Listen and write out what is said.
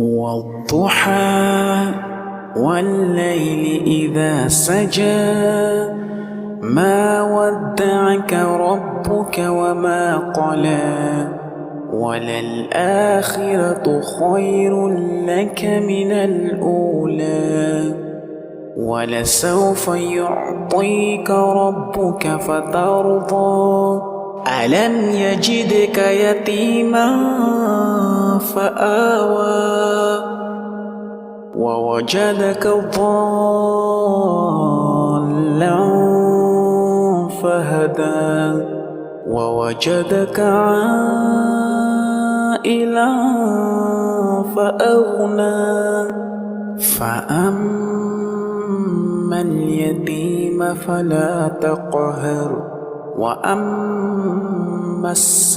والضحى والليل إذا سجى ما ودعك ربك وما قلى وللآخرة خير لك من الأولى ولسوف يعطيك ربك فترضى ألم يجدك يتيما فآوى ووجدك ضالا فهدى ووجدك عائلا فأغنى فأما اليتيم فلا تقهر وأما السائل